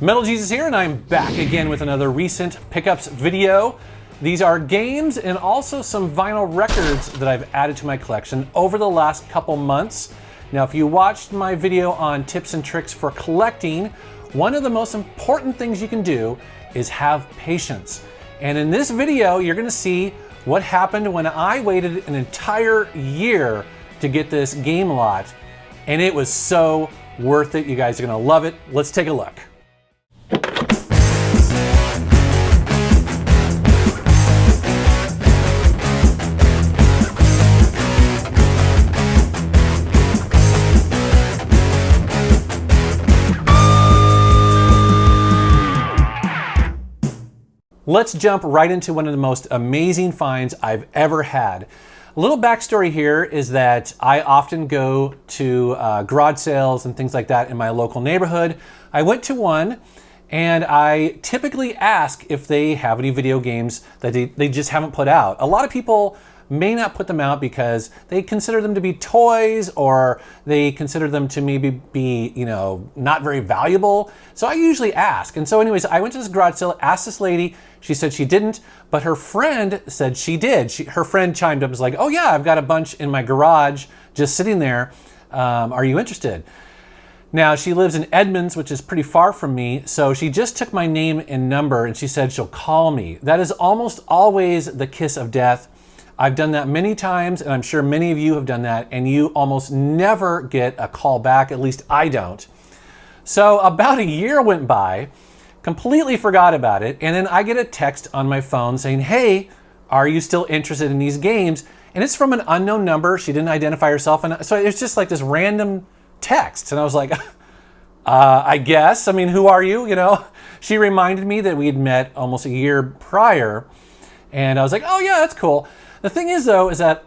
Metal Jesus here, and I'm back again with another recent pickups video. These are games and also some vinyl records that I've added to my collection over the last couple months. Now, if you watched my video on tips and tricks for collecting, one of the most important things you can do is have patience. And in this video, you're gonna see what happened when I waited an entire year to get this game lot. And it was so worth it. You guys are gonna love it. Let's take a look. Let's jump right into one of the most amazing finds I've ever had. A little backstory here is that I often go to garage sales and things like that in my local neighborhood. I went to one and I typically ask if they have any video games that they just haven't put out. A lot of people may not put them out because they consider them to be toys, or they consider them to maybe be, not very valuable. So I usually ask. And so anyways, I went to this garage sale, asked this lady, she said she didn't, but her friend said she did. Her friend chimed up and was like, oh yeah, I've got a bunch in my garage just sitting there. Are you interested? Now, she lives in Edmonds, which is pretty far from me, so she just took my name and number and she said she'll call me. That is almost always the kiss of death. I've done that many times, and I'm sure many of you have done that, and you almost never get a call back, at least I don't. So about a year went by, completely forgot about it, and then I get a text on my phone saying, hey, are you still interested in these games? And it's from an unknown number. She didn't identify herself, and so it's just like this random text, and I was like, I guess, who are you? She reminded me that we had met almost a year prior, and I was like, oh yeah, that's cool. The thing is though, is that,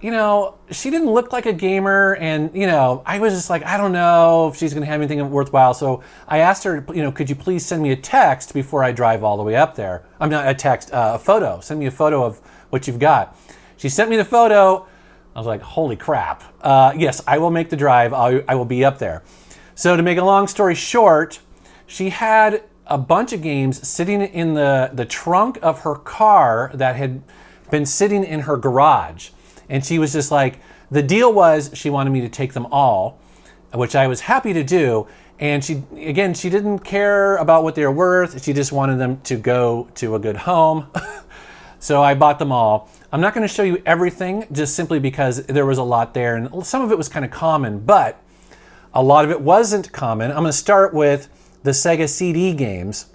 she didn't look like a gamer, and, I was just like, I don't know if she's gonna have anything worthwhile. So I asked her, could you please send me a text before I drive all the way up there? I'm not a text, a photo. Send me a photo of what you've got. She sent me the photo. I was like, holy crap. Yes, I will make the drive. I will be up there. So to make a long story short, she had a bunch of games sitting in the trunk of her car that had been sitting in her garage. And she was just like, the deal was she wanted me to take them all, which I was happy to do. And she didn't care about what they were worth. She just wanted them to go to a good home. So I bought them all. I'm not going to show you everything just simply because there was a lot there, and some of it was kind of common, but a lot of it wasn't common. I'm going to start with the Sega CD games.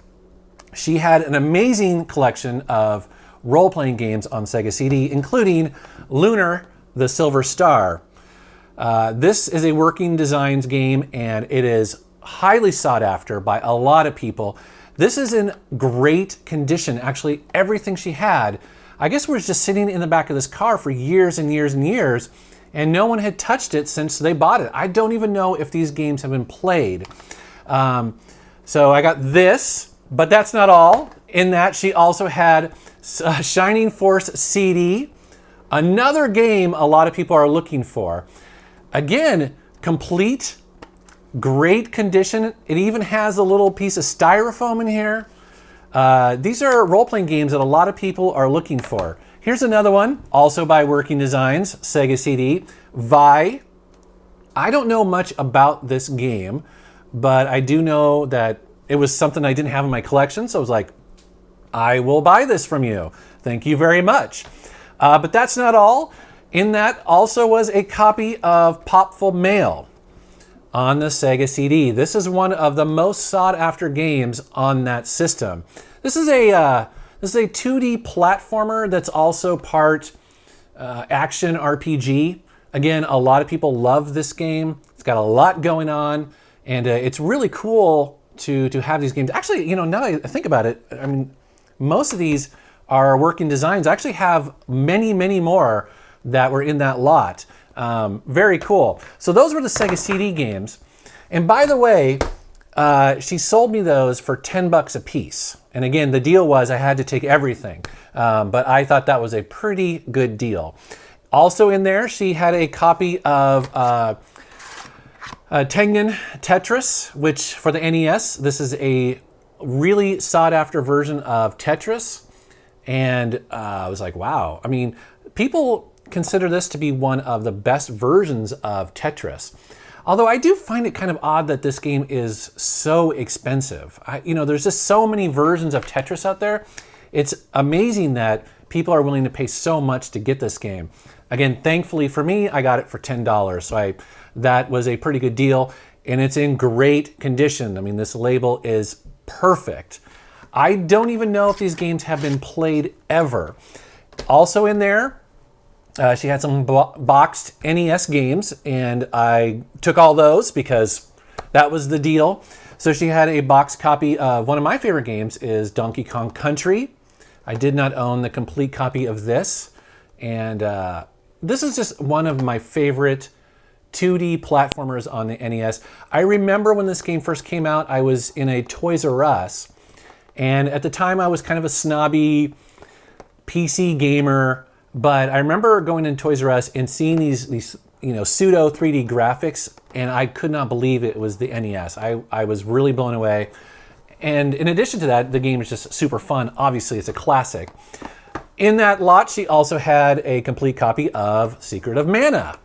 She had an amazing collection of role-playing games on Sega CD, including Lunar, the Silver Star. This is a working designs game, and it is highly sought after by a lot of people. This is in great condition. Actually, everything she had, I guess, was just sitting in the back of this car for years and years and years, and no one had touched it since they bought it. I don't even know if these games have been played. So I got this, but that's not all. In that, she also had Shining Force CD, another game a lot of people are looking for. Again, complete, great condition. It even has a little piece of styrofoam in here. These are role-playing games that a lot of people are looking for. Here's another one, also by Working Designs, Sega CD, Vi. I don't know much about this game, but I do know that it was something I didn't have in my collection, so I was like, I will buy this from you. Thank you very much. But that's not all. In that also was a copy of Popful Mail on the Sega CD. This is one of the most sought after games on that system. This is a 2D platformer that's also part action RPG. Again, a lot of people love this game. It's got a lot going on, and it's really cool to have these games. Actually, now that I think about it, most of these are Working Designs. I actually have many, many more that were in that lot. Very cool. So those were the Sega CD games. And by the way, she sold me those for $10 a piece. And again, the deal was I had to take everything. But I thought that was a pretty good deal. Also in there, she had a copy of Tengen Tetris, which for the NES, this is a really sought after version of Tetris. And I was like, wow. I mean, people consider this to be one of the best versions of Tetris. Although I do find it kind of odd that this game is so expensive. There's just so many versions of Tetris out there. It's amazing that people are willing to pay so much to get this game. Again, thankfully for me, I got it for $10. So that was a pretty good deal, and it's in great condition. I mean, this label is perfect. I don't even know if these games have been played ever. Also in there, she had some boxed NES games, and I took all those because that was the deal. So she had a boxed copy of one of my favorite games is Donkey Kong Country. I did not own the complete copy of this, and this is just one of my favorite 2D platformers on the NES. I remember when this game first came out, I was in a Toys R Us, and at the time I was kind of a snobby PC gamer, but I remember going in Toys R Us and seeing these pseudo 3D graphics, and I could not believe it was the NES. I was really blown away. And in addition to that, the game is just super fun. Obviously, it's a classic. In that lot, she also had a complete copy of Secret of Mana,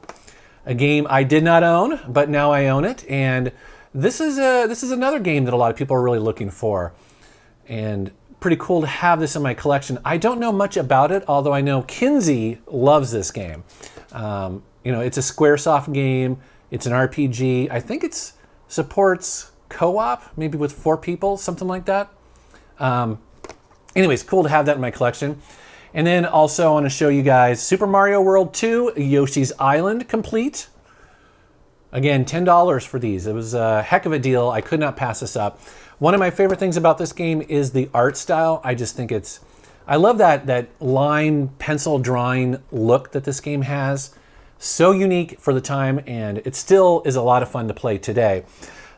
a game I did not own, but now I own it. And this is another game that a lot of people are really looking for. And pretty cool to have this in my collection. I don't know much about it, although I know Kinsey loves this game. It's a Squaresoft game. It's an RPG. I think it supports co-op, maybe with 4 people, something like that. Anyways, cool to have that in my collection. And then also I want to show you guys Super Mario World 2, Yoshi's Island complete. Again, $10 for these. It was a heck of a deal. I could not pass this up. One of my favorite things about this game is the art style. I just think I love that line pencil drawing look that this game has. So unique for the time, and it still is a lot of fun to play today.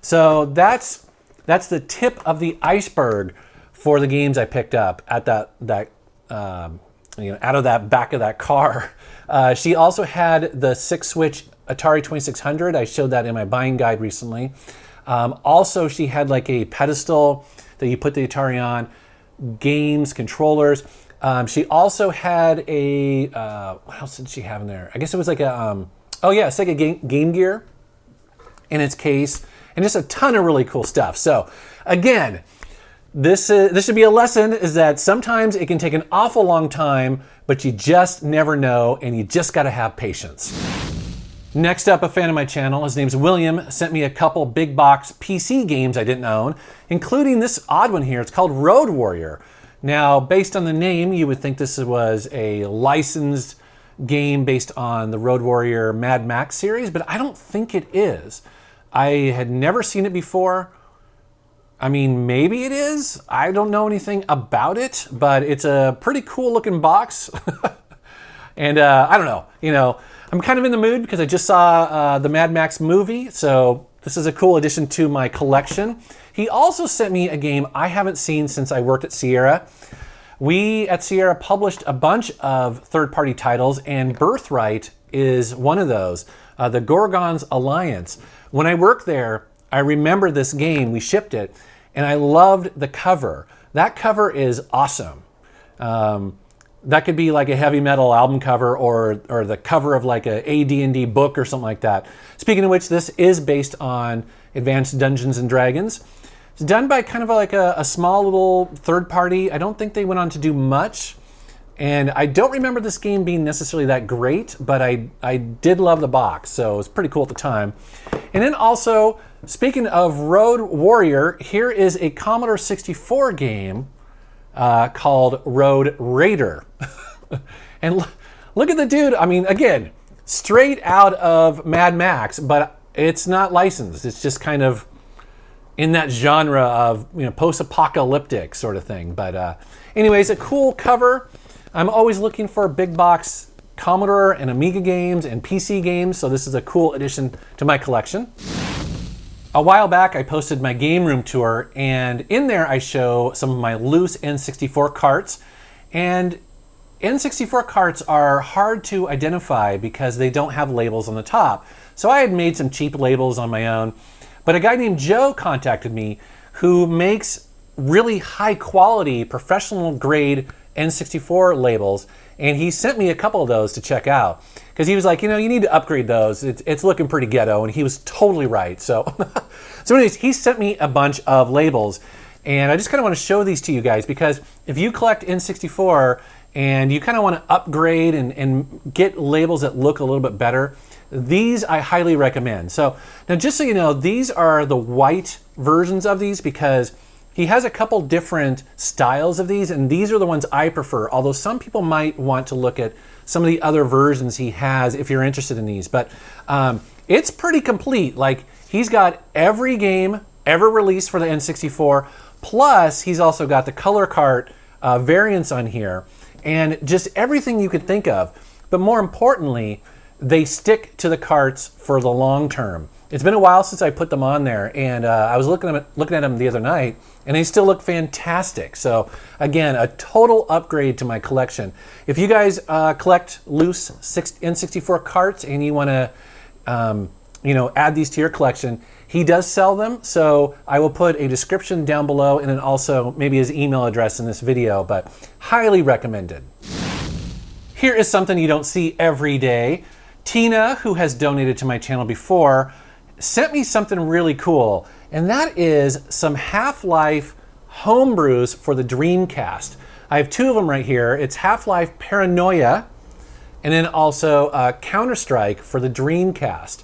So that's the tip of the iceberg for the games I picked up at out of that back of that car. She also had the 6-switch Atari 2600. I showed that in my buying guide recently. Also, she had like a pedestal that you put the Atari on, games, controllers. She also had a, what else did she have in there? I guess it was like it's like a Game Gear in its case, and just a ton of really cool stuff. So again, this should be a lesson, is that sometimes it can take an awful long time, but you just never know, and you just got to have patience. Next up, a fan of my channel, his name's William, sent me a couple big box PC games I didn't own, including this odd one here. It's called Road Warrior. Now, based on the name, you would think this was a licensed game based on the Road Warrior Mad Max series, but I don't think it is. I had never seen it before. I mean, maybe it is. I don't know anything about it, but it's a pretty cool looking box. And I don't know, I'm kind of in the mood because I just saw the Mad Max movie, so this is a cool addition to my collection. He also sent me a game I haven't seen since I worked at Sierra. We at Sierra published a bunch of third-party titles, and Birthright is one of those, the Gorgon's Alliance. When I worked there, I remember this game, we shipped it, and I loved the cover. That cover is awesome. That could be like a heavy metal album cover or the cover of like a AD&D book or something like that. Speaking of which, this is based on Advanced Dungeons and Dragons. It's done by kind of like a small little third party. I don't think they went on to do much. And I don't remember this game being necessarily that great, but I did love the box, so it was pretty cool at the time. And then also, speaking of Road Warrior, here is a Commodore 64 game called Road Raider. And look at the dude. I mean, again, straight out of Mad Max, but it's not licensed. It's just kind of in that genre of post-apocalyptic sort of thing. But anyways, a cool cover. I'm always looking for big box Commodore and Amiga games and PC games, so this is a cool addition to my collection. A while back, I posted my game room tour, and in there I show some of my loose N64 carts. And N64 carts are hard to identify because they don't have labels on the top. So I had made some cheap labels on my own, but a guy named Joe contacted me who makes really high quality, professional grade N64 labels, and he sent me a couple of those to check out because he was like, you know, you need to upgrade those. It's looking pretty ghetto, and he was totally right. So, so anyways, he sent me a bunch of labels, and I just kind of want to show these to you guys because if you collect N64 and you kind of want to upgrade and get labels that look a little bit better, these I highly recommend. So now, just so you know, these are the white versions of these because he has a couple different styles of these, and these are the ones I prefer, although some people might want to look at some of the other versions he has if you're interested in these. But it's pretty complete. Like, he's got every game ever released for the N64, plus he's also got the color cart variants on here, and just everything you could think of. But more importantly, they stick to the carts for the long term. It's been a while since I put them on there, and I was looking at them the other night, and they still look fantastic. So again, a total upgrade to my collection. If you guys collect loose N64 carts and you want to, add these to your collection, he does sell them. So I will put a description down below, and then also maybe his email address in this video. But highly recommended. Here is something you don't see every day. Tina, who has donated to my channel before, sent me something really cool, and that is some Half-Life homebrews for the Dreamcast. I have two of them right here. It's Half-Life Paranoia, and then also Counter-Strike for the Dreamcast.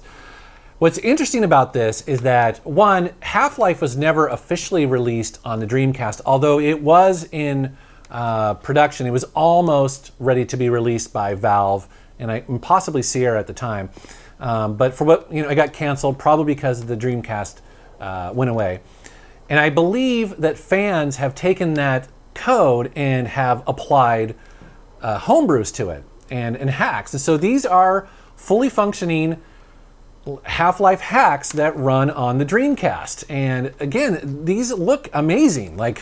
What's interesting about this is that, one, Half-Life was never officially released on the Dreamcast, although it was in production. It was almost ready to be released by Valve and possibly Sierra at the time. But for what, it got canceled probably because the Dreamcast went away. And I believe that fans have taken that code and have applied homebrews to it and hacks. And so these are fully functioning Half-Life hacks that run on the Dreamcast. And again, these look amazing. Like,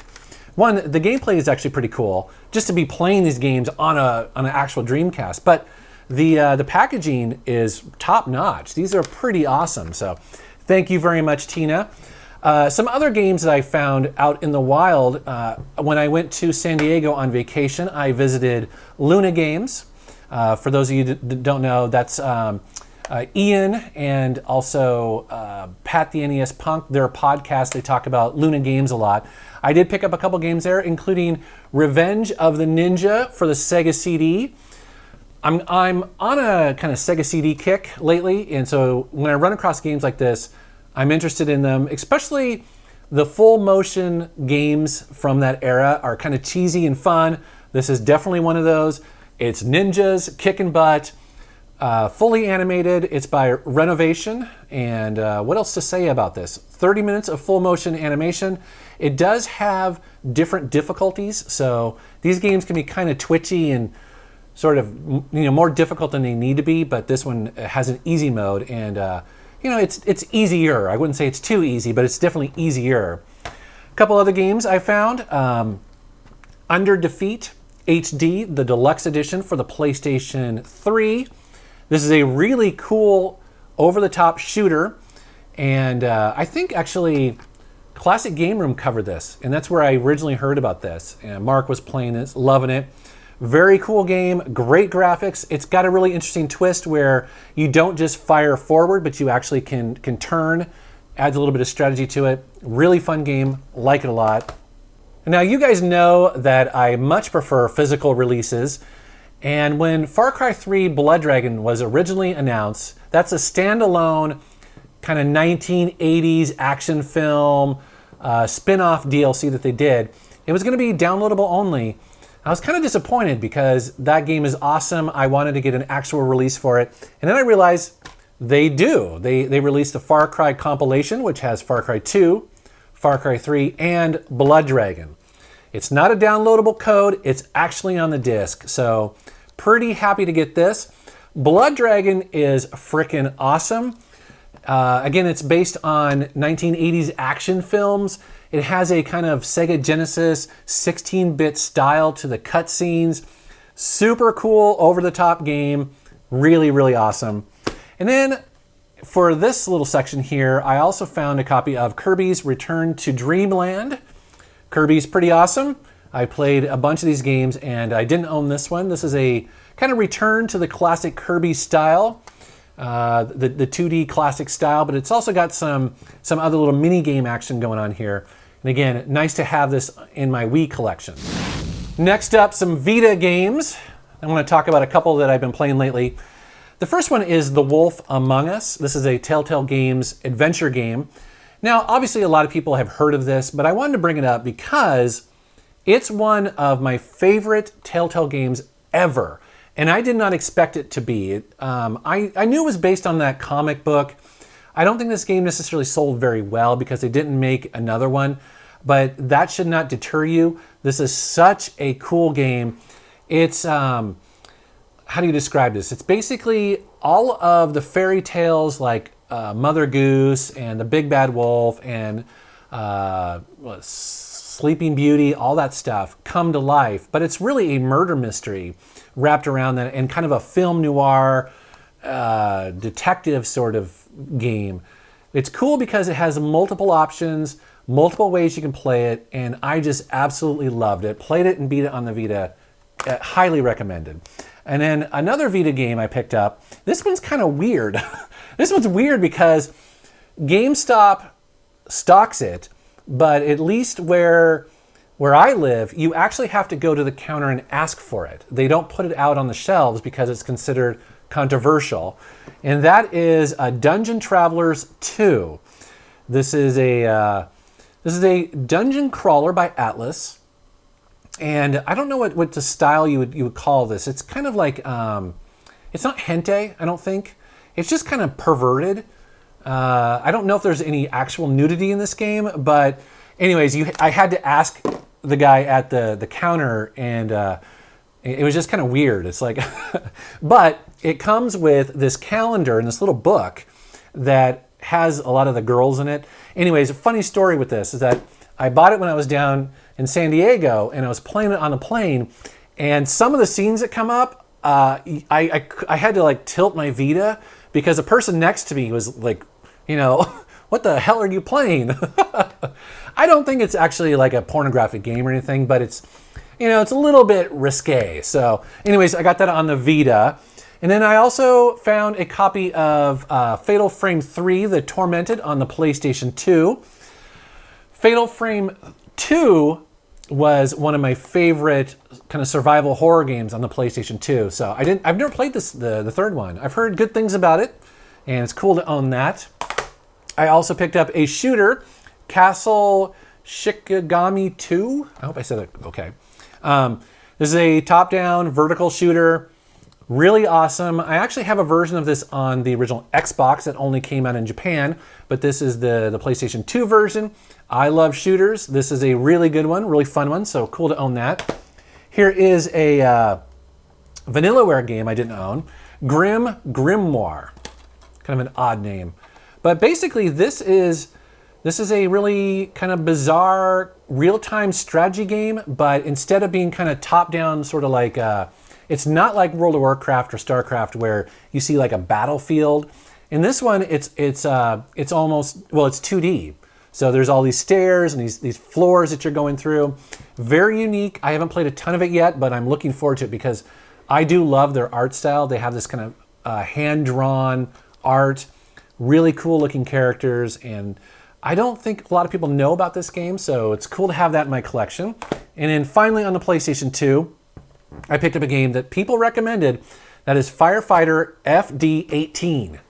one, the gameplay is actually pretty cool just to be playing these games on an actual Dreamcast. But the packaging is top notch. These are pretty awesome. So thank you very much, Tina. Some other games that I found out in the wild, when I went to San Diego on vacation, I visited Luna Games. For those of you that don't know, that's Ian and also Pat the NES Punk. Their podcast, they talk about Luna Games a lot. I did pick up a couple games there, including Revenge of the Ninja for the Sega CD. I'm on a kind of Sega CD kick lately, and so when I run across games like this, I'm interested in them. Especially the full motion games from that era are kind of cheesy and fun. This is definitely one of those. It's ninjas kicking butt, fully animated. It's by Renovation, and what else to say about this? 30 minutes of full motion animation. It does have different difficulties, so these games can be kind of twitchy and sort of more difficult than they need to be, but this one has an easy mode, and it's easier. I wouldn't say it's too easy, but it's definitely easier. A couple other games I found. Under Defeat HD, the deluxe edition for the PlayStation 3. This is a really cool over-the-top shooter, and I think actually Classic Game Room covered this, and that's where I originally heard about this, and Mark was playing this, loving it. Very cool game, great graphics. It's got a really interesting twist where you don't just fire forward, but you actually can turn. Adds a little bit of strategy to it. Really fun game, like it a lot. Now, you guys know that I much prefer physical releases. And when Far Cry 3 Blood Dragon was originally announced, that's a standalone kind of 1980s action film spin-off DLC that they did. It was going to be downloadable only. I was kind of disappointed because that game is awesome. I wanted to get an actual release for it. And then I realized they do. They released the Far Cry compilation, which has Far Cry 2, Far Cry 3, and Blood Dragon. It's not a downloadable code. It's actually on the disc. So pretty happy to get this. Blood Dragon is freaking awesome. Again, it's based on 1980s action films. It has a kind of Sega Genesis 16-bit style to the cutscenes. Super cool, over-the-top game. Really, really awesome. And then for this little section here, I also found a copy of Kirby's Return to Dreamland. Kirby's pretty awesome. I played a bunch of these games and I didn't own this one. This is a kind of return to the classic Kirby style, the 2D classic style, but it's also got some other little mini game action going on here. And again, nice to have this in my Wii collection. Next up, some Vita games. I want to talk about a couple that I've been playing lately. The first one is The Wolf Among Us. This is a Telltale Games adventure game. Now, obviously a lot of people have heard of this, but I wanted to bring it up because it's one of my favorite Telltale games ever. And I did not expect it to be. I knew it was based on that comic book. I don't think this game necessarily sold very well because they didn't make another one, but that should not deter you. This is such a cool game. It's, how do you describe this? It's basically all of the fairy tales like Mother Goose and the Big Bad Wolf and Sleeping Beauty, all that stuff come to life, but it's really a murder mystery wrapped around that and kind of a film noir detective sort of game. It's cool because it has multiple options, multiple ways you can play it, and I just absolutely loved it. Played it and beat it on the Vita. Highly recommended. And then another Vita game I picked up. This one's kind of weird. This one's weird because GameStop stocks it, but at least where I live, you actually have to go to the counter and ask for it. They don't put it out on the shelves because it's considered controversial. And that is Dungeon Travelers 2. This is a dungeon crawler by Atlas. And I don't know what the style you would call this. It's kind of like, it's not hentai, I don't think. It's just kind of perverted. I don't know if there's any actual nudity in this game, but anyways, I had to ask the guy at the counter, and it was just kind of weird. It's like, but it comes with this calendar and this little book that has a lot of the girls in it. Anyways, a funny story with this is that I bought it when I was down in San Diego, and I was playing it on a plane, and some of the scenes that come up, I had to like tilt my Vita because the person next to me was like, you know, what the hell are you playing? I don't think it's actually like a pornographic game or anything, but it's, you know, it's a little bit risque. So anyways, I got that on the Vita. And then I also found a copy of Fatal Frame 3, The Tormented on the PlayStation 2. Fatal Frame 2 was one of my favorite kind of survival horror games on the PlayStation 2. So I've never played the third one. I've heard good things about it, and it's cool to own that. I also picked up a shooter, Castle Shikigami 2. I hope I said it okay. This is a top-down vertical shooter. Really awesome. I actually have a version of this on the original Xbox that only came out in Japan, but this is the PlayStation 2 version. I love shooters. This is a really good one, really fun one, so cool to own that. Here is a Vanillaware game I didn't own, Grimoire. Kind of an odd name. But basically this is a really kind of bizarre real-time strategy game, but instead of being kind of top-down, sort of like, it's not like World of Warcraft or StarCraft where you see like a battlefield. In this one, it's almost, well, it's 2D. So there's all these stairs and these floors that you're going through. Very unique. I haven't played a ton of it yet, but I'm looking forward to it because I do love their art style. They have this kind of hand-drawn art, really cool looking characters, and I don't think a lot of people know about this game, so it's cool to have that in my collection. And then finally on the PlayStation 2, I picked up a game that people recommended, that is Firefighter FD18.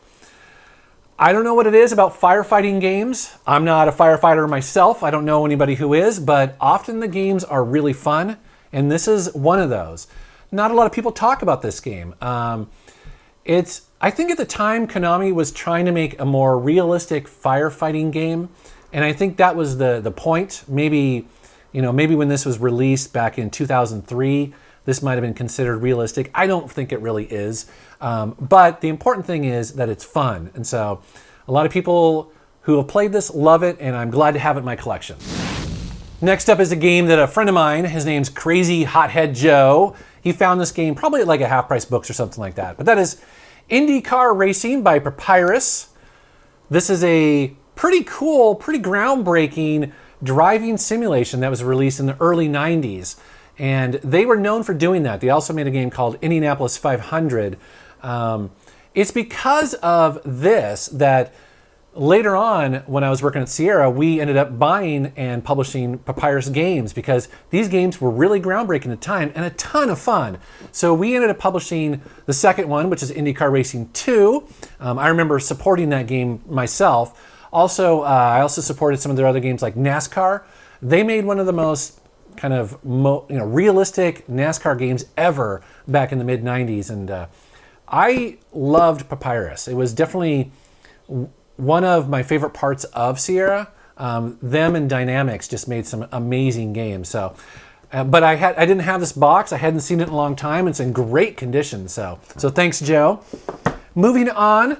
I don't know what it is about firefighting games. I'm not a firefighter myself. I don't know anybody who is, but often the games are really fun, and this is one of those. Not a lot of people talk about this game. I think at the time Konami was trying to make a more realistic firefighting game, and I think that was the point. Maybe when this was released back in 2003, this might have been considered realistic. I don't think it really is, but the important thing is that it's fun, and so a lot of people who have played this love it, and I'm glad to have it in my collection. Next up is a game that a friend of mine, his name's Crazy Hothead Joe, he found this game probably at like a Half Price Books or something like that, but that is IndyCar Racing by Papyrus. This is a pretty cool, pretty groundbreaking driving simulation that was released in the early 90s. And they were known for doing that. They also made a game called Indianapolis 500. It's because of this that later on, when I was working at Sierra, we ended up buying and publishing Papyrus Games because these games were really groundbreaking at the time and a ton of fun. So we ended up publishing the second one, which is IndyCar Racing 2. I remember supporting that game myself. Also, I also supported some of their other games like NASCAR. They made one of the most kind of realistic NASCAR games ever back in the mid-90s. And I loved Papyrus. It was definitely one of my favorite parts of Sierra. Them and Dynamics just made some amazing games. So, but I didn't have this box. I hadn't seen it in a long time. It's in great condition. So thanks, Joe. Moving on,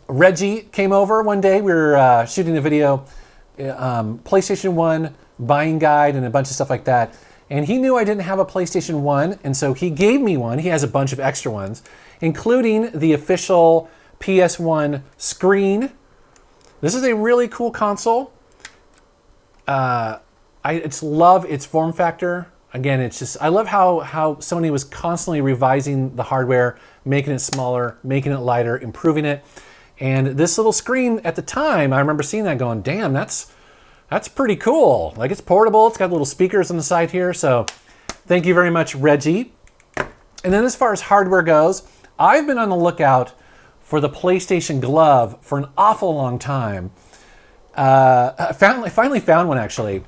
Reggie came over one day. We were shooting a video, PlayStation 1 buying guide and a bunch of stuff like that. And he knew I didn't have a PlayStation 1, and so he gave me one. He has a bunch of extra ones, including the official PS1 screen. This is a really cool console. I just love its form factor. Again, I love how Sony was constantly revising the hardware, making it smaller, making it lighter, improving it. And this little screen at the time, I remember seeing that going, damn, that's pretty cool. Like, it's portable. It's got little speakers on the side here. So thank you very much, Reggie. And then as far as hardware goes, I've been on the lookout for the PlayStation Glove for an awful long time. I finally found one, actually.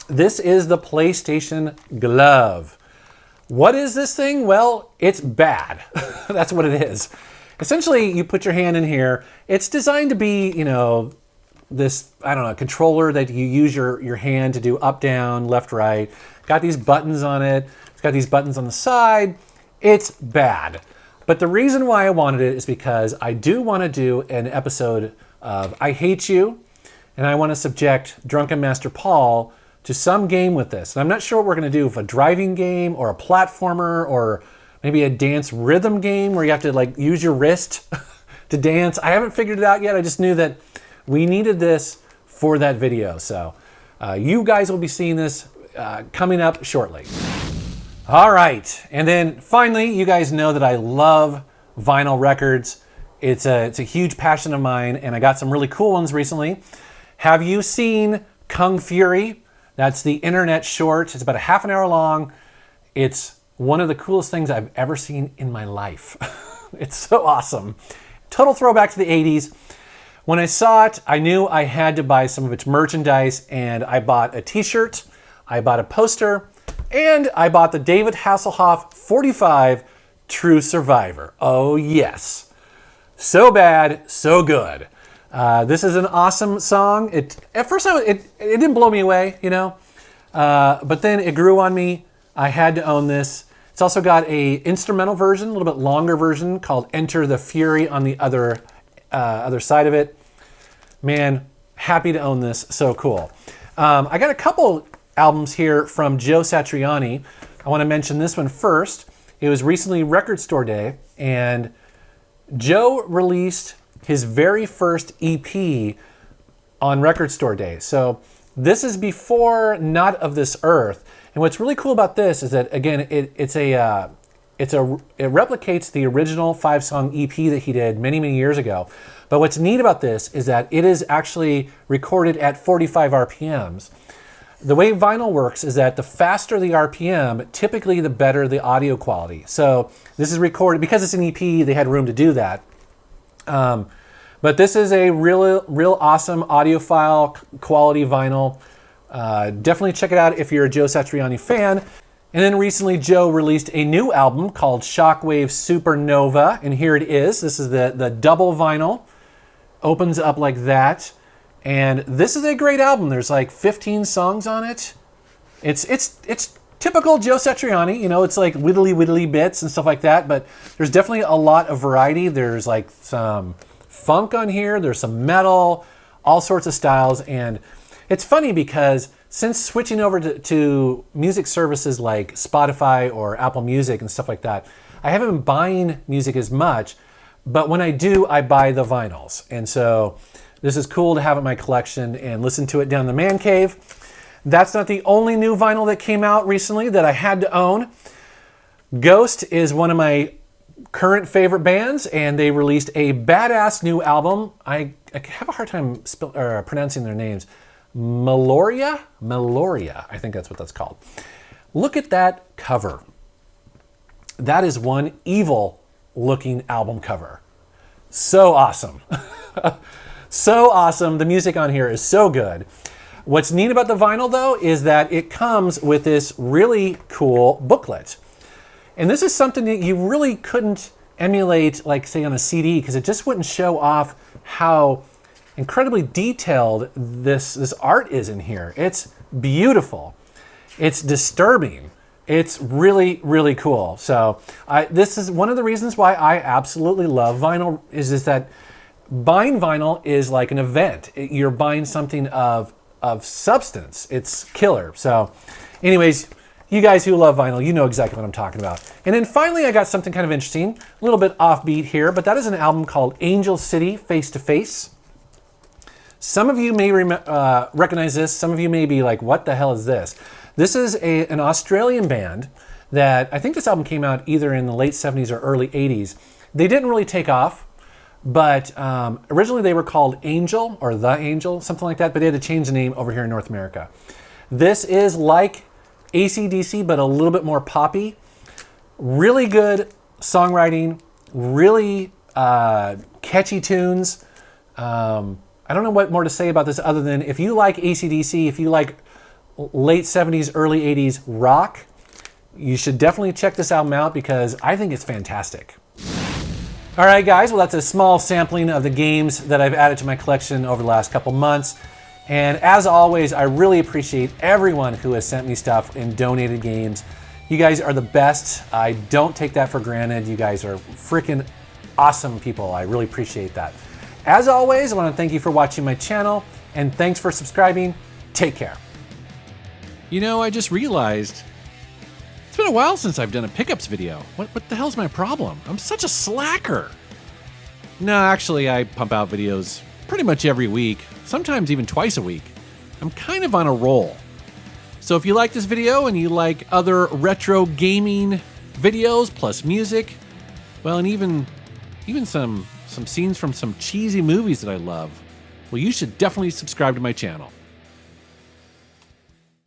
This is the PlayStation Glove. What is this thing? Well, it's bad. That's what it is. Essentially, you put your hand in here. It's designed to be, this, controller that you use your hand to do up, down, left, right. Got these buttons on it. It's got these buttons on the side. It's bad. But the reason why I wanted it is because I do want to do an episode of I Hate You, and I want to subject Drunken Master Paul to some game with this. And I'm not sure what we're going to do, if a driving game or a platformer or maybe a dance rhythm game where you have to use your wrist to dance. I haven't figured it out yet. I just knew that we needed this for that video. So you guys will be seeing this coming up shortly. All right, and then finally, you guys know that I love vinyl records. It's a huge passion of mine, and I got some really cool ones recently. Have you seen Kung Fury? That's the internet short. It's about a half an hour long. It's one of the coolest things I've ever seen in my life. It's so awesome. Total throwback to the 80s. When I saw it, I knew I had to buy some of its merchandise, and I bought a t-shirt, I bought a poster, and I bought the David Hasselhoff 45 True Survivor. Oh yes. So bad, so good. This is an awesome song. At first it didn't blow me away, but then it grew on me. I had to own this. It's also got a instrumental version, a little bit longer version called Enter the Fury on the other side of it. Man, happy to own this. So cool. I got a couple albums here from Joe Satriani. I want to mention this one first. It was recently Record Store Day, and Joe released his very first EP on Record Store Day. So this is before Not of This Earth. And what's really cool about this is that, again, it replicates the original 5-song EP that he did many, many years ago. But what's neat about this is that it is actually recorded at 45 RPMs. The way vinyl works is that the faster the RPM, typically the better the audio quality. So this is recorded, because it's an EP, they had room to do that. But this is a real awesome audiophile quality vinyl. Definitely check it out if you're a Joe Satriani fan. And then recently Joe released a new album called Shockwave Supernova, and here it is. This is the double vinyl. Opens up like that. And this is a great album. There's 15 songs on it. It's typical Joe Satriani. It's whittly bits and stuff like that, but there's definitely a lot of variety. There's some funk on here. There's some metal, all sorts of styles. And it's funny because since switching over to music services like Spotify or Apple Music and stuff like that, I haven't been buying music as much, but when I do, I buy the vinyls. And so This is cool to have in my collection and listen to it down in the man cave. That's not the only new vinyl that came out recently that I had to own. Ghost is one of my current favorite bands, and they released a badass new album. I have a hard time pronouncing their names. Meloria, I think that's what that's called. Look at that cover. That is one evil looking album cover. So awesome. So awesome. The music on here is so good. What's neat about the vinyl though is that it comes with this really cool booklet. And this is something that you really couldn't emulate, like say on a CD, because it just wouldn't show off how incredibly detailed this art is in here. It's beautiful. It's disturbing. It's really, really cool. So this is one of the reasons why I absolutely love vinyl, is that buying vinyl is like an event. You're buying something of substance. It's killer. So anyways, you guys who love vinyl, you know exactly what I'm talking about. And then finally, I got something kind of interesting, a little bit offbeat here, but that is an album called Angel City Face to Face. Some of you may recognize this. Some of you may be like, what the hell is this? This is an Australian band that I think this album came out either in the late 70s or early 80s. They didn't really take off, but originally they were called Angel or The Angel, something like that, but they had to change the name over here in North America. This is like AC/DC, but a little bit more poppy. Really good songwriting, really catchy tunes. I don't know what more to say about this other than if you like AC/DC, if you like late 70s, early 80s rock, you should definitely check this album out because I think it's fantastic. All right, guys, well, that's a small sampling of the games that I've added to my collection over the last couple months. And as always, I really appreciate everyone who has sent me stuff and donated games. You guys are the best. I don't take that for granted. You guys are freaking awesome people. I really appreciate that. As always, I want to thank you for watching my channel, and thanks for subscribing. Take care. You know, I just realized it's been a while since I've done a pickups video. What the hell's my problem? I'm such a slacker. No, actually, I pump out videos pretty much every week, sometimes even twice a week. I'm kind of on a roll. So if you like this video and you like other retro gaming videos plus music, well, and even some scenes from some cheesy movies that I love, well, you should definitely subscribe to my channel.